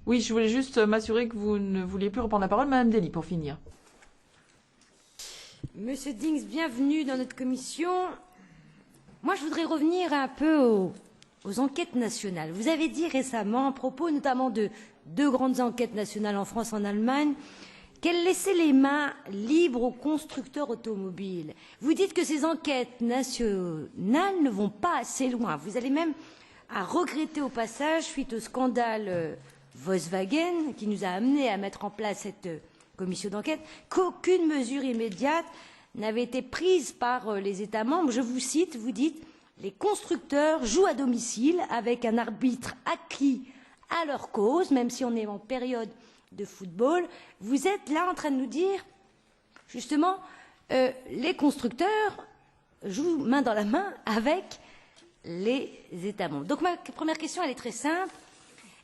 Oui, je voulais juste m'assurer que vous ne vouliez plus reprendre la parole. Madame Dely, pour finir. Monsieur Dings, bienvenue dans notre commission. Moi, je voudrais revenir un peu aux enquêtes nationales. Vous avez dit récemment, à propos notamment de deux grandes enquêtes nationales en France et en Allemagne, qu'elles laissaient les mains libres aux constructeurs automobiles. Vous dites que ces enquêtes nationales ne vont pas assez loin. Vous allez même à regretter au passage, suite au scandale Volkswagen, qui nous a amenés à mettre en place cette commission d'enquête, qu'aucune mesure immédiate n'avait été prise par les États membres. Je vous cite, vous dites « Les constructeurs jouent à domicile avec un arbitre acquis à leur cause, même si on est en période de football ». Vous êtes là en train de nous dire, justement, les constructeurs jouent main dans la main avec les États membres. Donc ma première question, elle est très simple.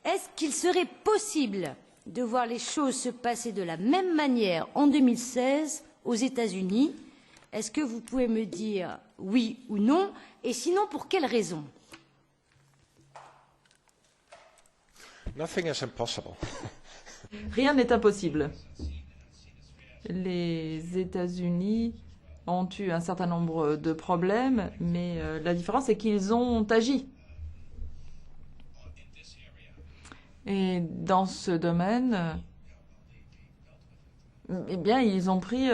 Est-ce qu'il serait possible de voir les choses se passer de la même manière en 2016 aux États-Unis? Est-ce que vous pouvez me dire oui ou non? Et sinon, pour quelles raisons? Nothing is impossible. Rien n'est impossible. Les États-Unis ont eu un certain nombre de problèmes, mais la différence est qu'ils ont agi. Et dans ce domaine, eh bien, ils ont pris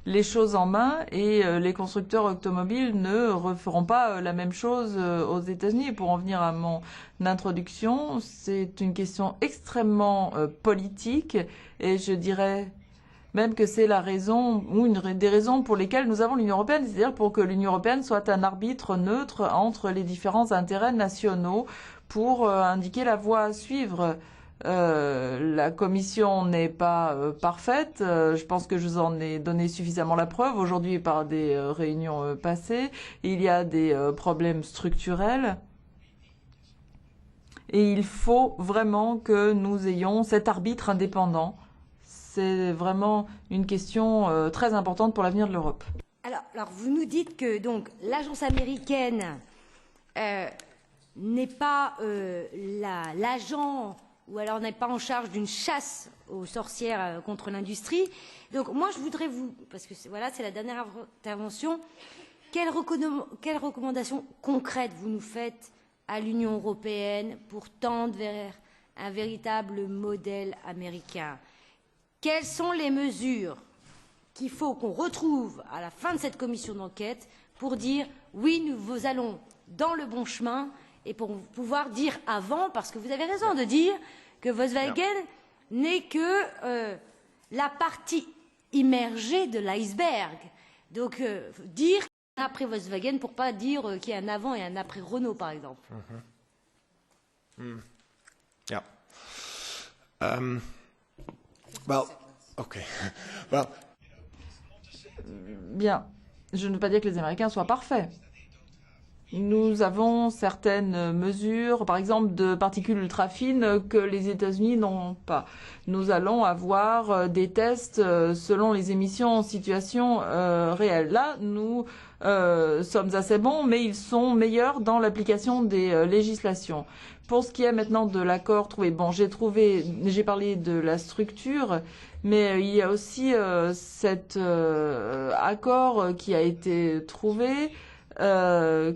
les choses en main et les constructeurs automobiles ne referont pas la même chose aux États-Unis. Pour en venir à mon introduction, c'est une question extrêmement politique et je dirais même que c'est la raison ou une des raisons pour lesquelles nous avons l'Union européenne, c'est-à-dire pour que l'Union européenne soit un arbitre neutre entre les différents intérêts nationaux pour indiquer la voie à suivre. La commission n'est pas parfaite. Je pense que je vous en ai donné suffisamment la preuve aujourd'hui par des réunions passées. Il y a des problèmes structurels. Et il faut vraiment que nous ayons cet arbitre indépendant. C'est vraiment une question très importante pour l'avenir de l'Europe. Alors, vous nous dites que donc l'agence américaine n'est pas l'agent ou alors n'est pas en charge d'une chasse aux sorcières contre l'industrie. Donc moi, je voudrais vous, parce que voilà, c'est la dernière intervention, quelles recommandations concrètes vous nous faites à l'Union européenne pour tendre vers un véritable modèle américain? Quelles sont les mesures qu'il faut qu'on retrouve à la fin de cette commission d'enquête pour dire oui, nous allons dans le bon chemin et pour pouvoir dire avant, parce que vous avez raison de dire que Volkswagen n'est que la partie immergée de l'iceberg. Donc dire qu'il y a un après Volkswagen pour ne pas dire qu'il y a un avant et un après Renault, par exemple. Yeah. Well, okay. Well. Bien, je ne veux pas dire que les Américains soient parfaits. Nous avons certaines mesures, par exemple de particules ultra fines, que les États-Unis n'ont pas. Nous allons avoir des tests selon les émissions en situation réelle. Là, nous sommes assez bons, mais ils sont meilleurs dans l'application des législations. Pour ce qui est maintenant de l'accord trouvé, bon, j'ai parlé de la structure, mais il y a aussi cet accord qui a été trouvé.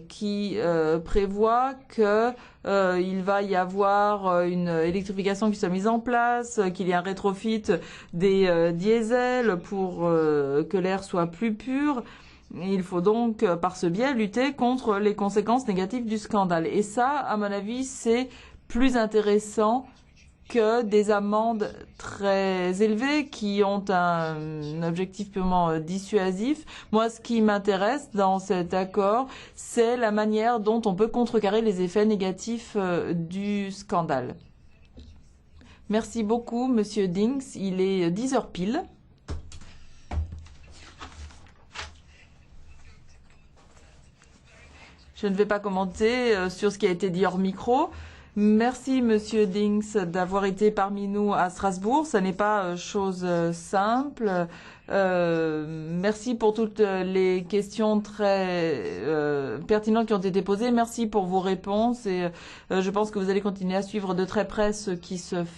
Qui prévoit que il va y avoir une électrification qui soit mise en place, qu'il y ait un rétrofit des diesels pour que l'air soit plus pur. Il faut donc, par ce biais, lutter contre les conséquences négatives du scandale. Et ça, à mon avis, c'est plus intéressant que des amendes très élevées qui ont un objectif purement dissuasif. Moi, ce qui m'intéresse dans cet accord, c'est la manière dont on peut contrecarrer les effets négatifs du scandale. Merci beaucoup, Monsieur Dings. Il est 10 heures pile. Je ne vais pas commenter sur ce qui a été dit hors micro. Merci, Monsieur Dings, d'avoir été parmi nous à Strasbourg. Ce n'est pas chose simple. Merci pour toutes les questions très pertinentes qui ont été posées. Merci pour vos réponses et je pense que vous allez continuer à suivre de très près ce qui se fait.